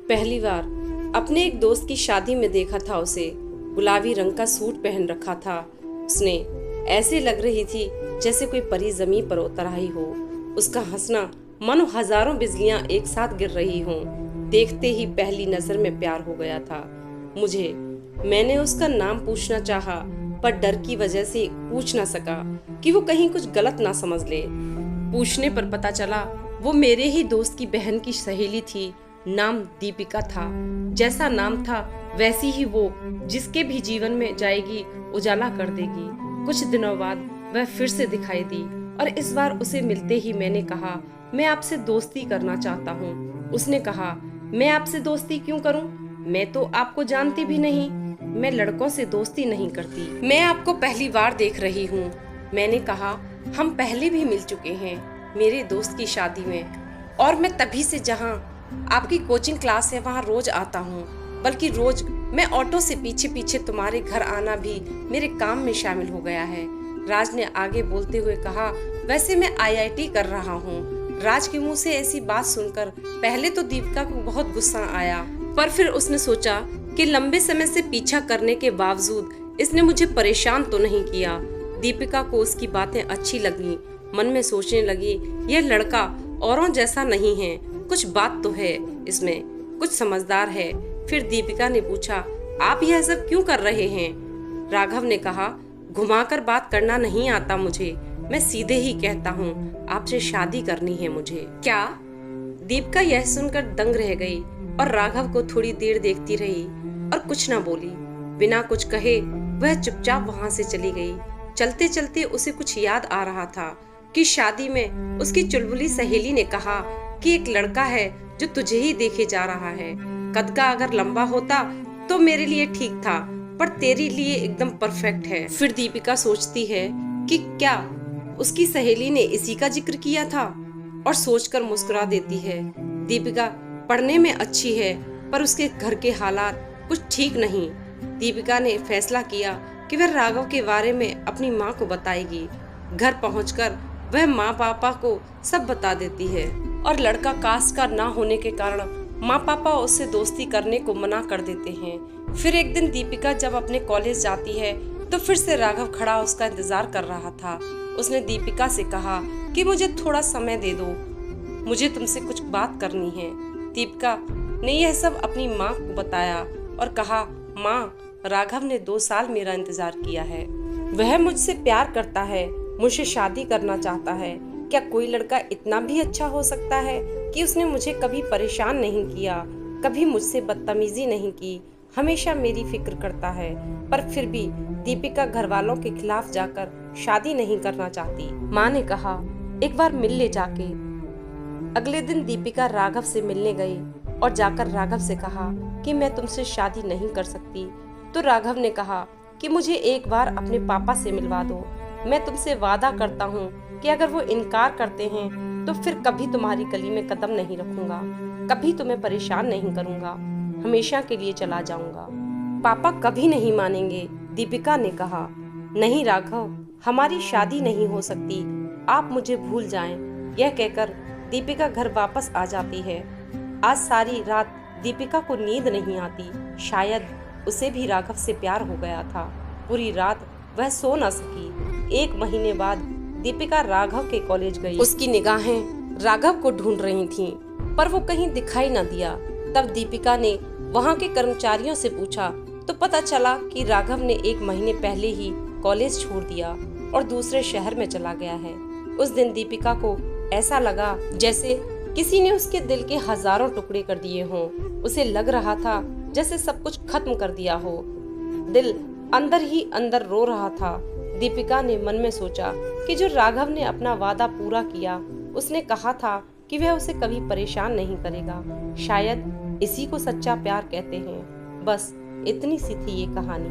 पहली बार अपने एक दोस्त की शादी में देखा था उसे। गुलाबी रंग का सूट पहन रखा था उसने। ऐसे लग रही थी जैसे कोई परी जमीन पर उतर आई हो। उसका हंसना मानो हजारों बिजलियां एक साथ गिर रही हों। देखते ही पहली नजर में प्यार हो गया था मुझे। मैंने उसका नाम पूछना चाहा, पर डर की वजह से पूछ ना सका कि वो कहीं कुछ गलत ना समझ ले। पूछने पर पता चला वो मेरे ही दोस्त की बहन की सहेली थी। नाम दीपिका था। जैसा नाम था वैसी ही वो, जिसके भी जीवन में जाएगी उजाला कर देगी। कुछ दिनों बाद वह फिर से दिखाई दी और इस बार उसे मिलते ही मैंने कहा, मैं आपसे दोस्ती करना चाहता हूँ। उसने कहा, मैं आपसे दोस्ती क्यों करूँ? मैं तो आपको जानती भी नहीं। मैं लड़कों से दोस्ती नहीं करती। मैं आपको पहली बार देख रही हूँ। मैंने कहा, हम पहले भी मिल चुके हैं मेरे दोस्त की शादी में, और मैं तभी से जहाँ आपकी कोचिंग क्लास है वहाँ रोज आता हूँ। बल्कि रोज मैं ऑटो से पीछे पीछे तुम्हारे घर आना भी मेरे काम में शामिल हो गया है। राज ने आगे बोलते हुए कहा, वैसे मैं आईआईटी कर रहा हूँ। राज के मुंह से ऐसी बात सुनकर पहले तो दीपिका को बहुत गुस्सा आया, पर फिर उसने सोचा कि लंबे समय से पीछा करने के बावजूद इसने मुझे परेशान तो नहीं किया। दीपिका को उसकी बातें अच्छी लगी। मन में सोचने लगी, यह लड़का औरों जैसा नहीं है, कुछ बात तो है इसमें, कुछ समझदार है। फिर दीपिका ने पूछा, आप यह सब क्यों कर रहे हैं? राघव ने कहा, घुमाकर बात करना नहीं आता मुझे, मैं सीधे ही कहता हूँ, आपसे शादी करनी है मुझे। क्या? दीपिका यह सुनकर दंग रह गई और राघव को थोड़ी देर देखती रही और कुछ न बोली। बिना कुछ कहे वह चुपचाप वहां से चली गई। चलते चलते उसे कुछ याद आ रहा था कि शादी में उसकी चुलबुली सहेली ने कहा कि एक लड़का है जो तुझे ही देखे जा रहा है। कद का अगर लंबा होता तो मेरे लिए ठीक था, पर तेरे लिए एकदम परफेक्ट है। फिर दीपिका सोचती है कि क्या उसकी सहेली ने इसी का जिक्र किया था, और सोचकर मुस्कुरा देती है। दीपिका पढ़ने में अच्छी है, पर उसके घर के हालात कुछ ठीक नहीं। दीपिका ने फैसला किया कि वह राघव के बारे में अपनी माँ को बताएगी। घर पहुंचकर वह माँ पापा को सब बता देती है, और लड़का कास्ट का ना होने के कारण माँ पापा उससे दोस्ती करने को मना कर देते हैं। फिर एक दिन दीपिका जब अपने कॉलेज जाती है तो फिर से राघव खड़ा उसका इंतजार कर रहा था। उसने दीपिका से कहा कि मुझे थोड़ा समय दे दो, मुझे तुमसे कुछ बात करनी है। दीपिका ने यह सब अपनी माँ को बताया और कहा, माँ, राघव ने 2 साल मेरा इंतजार किया है। वह मुझसे प्यार करता है, मुझसे शादी करना चाहता है। क्या कोई लड़का इतना भी अच्छा हो सकता है कि उसने मुझे कभी परेशान नहीं किया, कभी मुझसे बदतमीजी नहीं की, हमेशा मेरी फिक्र करता है। पर फिर भी दीपिका घर वालों के खिलाफ जाकर शादी नहीं करना चाहती। माँ ने कहा, एक बार मिल ले जाके। अगले दिन दीपिका राघव से मिलने गई और जाकर राघव से कहा कि मैं तुमसे शादी नहीं कर सकती। तो राघव ने कहा कि मुझे एक बार अपने पापा से मिलवा दो। मैं तुमसे वादा करता हूँ कि अगर वो इनकार करते हैं तो फिर कभी तुम्हारी गली में कदम नहीं रखूंगा, कभी तुम्हें परेशान नहीं करूंगा, हमेशा के लिए चला जाऊंगा। पापा कभी नहीं मानेंगे, दीपिका ने कहा। नहीं राघव, हमारी शादी नहीं हो सकती, आप मुझे भूल जाएं। यह कहकर दीपिका घर वापस आ जाती है। आज सारी रात दीपिका को नींद नहीं आती। शायद उसे भी राघव से प्यार हो गया था। पूरी रात वह सो न सकी। 1 महीने बाद दीपिका राघव के कॉलेज गई। उसकी निगाहें राघव को ढूंढ रही थीं, पर वो कहीं दिखाई न दिया। तब दीपिका ने वहां के कर्मचारियों से पूछा तो पता चला कि राघव ने 1 महीने पहले ही कॉलेज छोड़ दिया और दूसरे शहर में चला गया है। उस दिन दीपिका को ऐसा लगा जैसे किसी ने उसके दिल के हजारों टुकड़े कर दिए हों। उसे लग रहा था जैसे सब कुछ खत्म कर दिया हो। दिल अंदर ही अंदर रो रहा था। दीपिका ने मन में सोचा कि जो राघव ने अपना वादा पूरा किया, उसने कहा था कि वह उसे कभी परेशान नहीं करेगा। शायद इसी को सच्चा प्यार कहते हैं। बस इतनी सी थी ये कहानी।